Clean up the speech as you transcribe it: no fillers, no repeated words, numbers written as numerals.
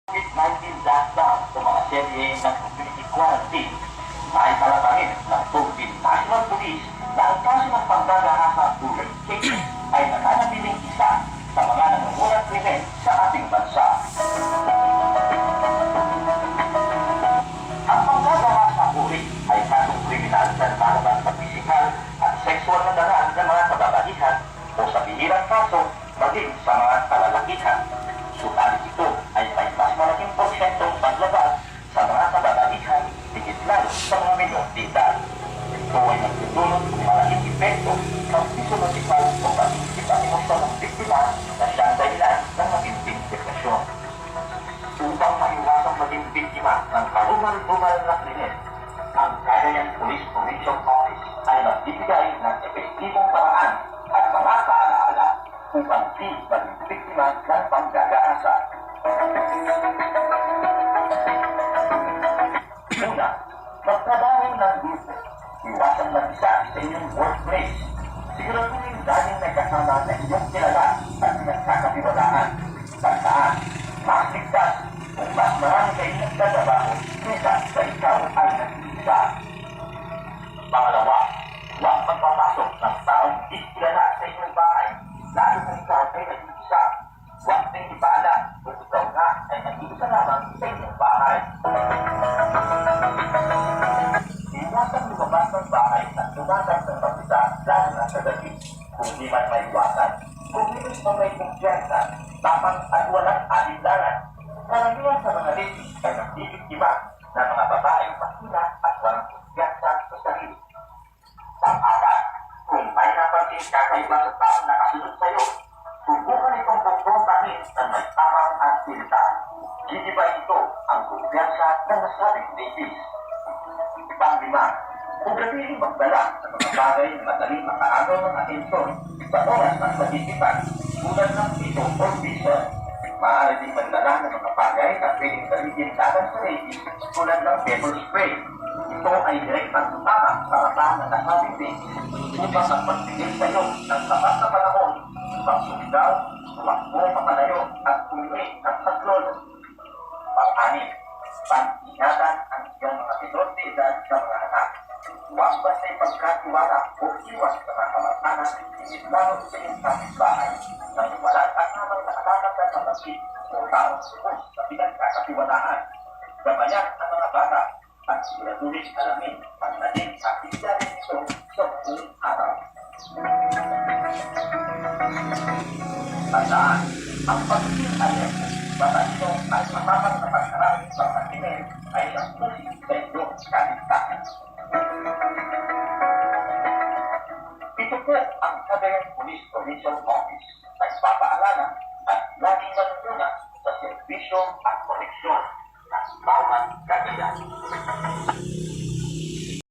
COVID-19 lockdown sa mga serye ng community quarantine ay talapangin ng Philippine National Police na ang kaso ng panggagahasa tulad cases ay nananatiling isa sa mga nangungunang krimen sa ating bansa. Ang panggagahasa ulit ay kasong kriminal na nalabas sa pisikal at sexual na daraan ng mga kababaihan o sa bihirang kaso maging sa mga kalalakihan. Subalit ito ay may mas malaking porsyentong paglabas sa mga kababaihan, higit lalo sa mga menor de edad. Ito ay nagtutulot ng malaking epekto ng physiological o pag-iisip at emosyon ng biktima na siyang dahilan ng matinding depresyon. Upang maiwasang maging biktima ng karumal-dumal na krimen, ang Cagayan Police Provincial Office ay nagbibigay ng epektibong paraan at mga paalaala upang di maging biktima ng panggagaasa. Una, magtrabaho ng grupo. Iwasan mag-isa sa inyong workplace. Siguraduhin laging may kasama na inyong kilala at nagkakapiwalaan. Tandaan, mas ligtas kung mas marami kayong nagtatrabaho kaysa sa ikaw ay nag-iisa. Pangalawa, huwag magpapasok ng taong di kilala sa inyong bahay, lalo kung ikaw ay nag-iisa. Huwag din ipaalam kung ikaw na ay nag-iisa lamang sa inyong bahay. Iwasan lumabas ng bahay at tumatag ng pag-isa lalo na sa gabi. Kung di man maiwasan, kung di mismo may kumpiyansa, tapang at walang alinlangan. Karamihan sa mga lady ay nagbibiktima ng mga babaeng mahina at walang kumpiyansa sa sarili. Pang-apat, kung may napansin kakaiba sa taong nakasunod sa iyo, subukan itong kumprontahin ng may tamang aktivita. Gigiba ito ang kumpiyansa ng nasabing ladies. Pang-lima, kung natiling magdala sa mga bagay na madaling makaagaw ng atensyon sa oras ng pag-isipan, tulad ng ito o visa, maaari din magdala ng mga bagay na pwedeng saligin laban sa ladies tulad ng pepper spray. Ito ay direktang tutama sa mata ng nasabing ladies upang ang pagpigil sa iyo ng sapat na panahon upang sumigaw, tumakbo papalayo at pumili ng saklolo. Pang-anim, pag-ingatan ang iyong mga menor de edad sa mga anak. Huwag basta ipagkatiwala o iwas sa mga kamag-anak higit lalo sa iyong kapitbahay nang walang asamang nakakatakan ng masjid o taong supos sa pinagkakatiwalaan. Gabayan ang mga bata at siguraduhin alamin ang naging aktibidades nito sa buong araw. Tandaan, ang pagiging alert basta ito ay matapat na pagharap sa pagkinig ay ang pusi sa iyong kaligtasan. Ito po ang Cagayan Police Provincial Office na ipapaalala at laging manununa sa serbisyo at koneksyon ng bawat Cagayan.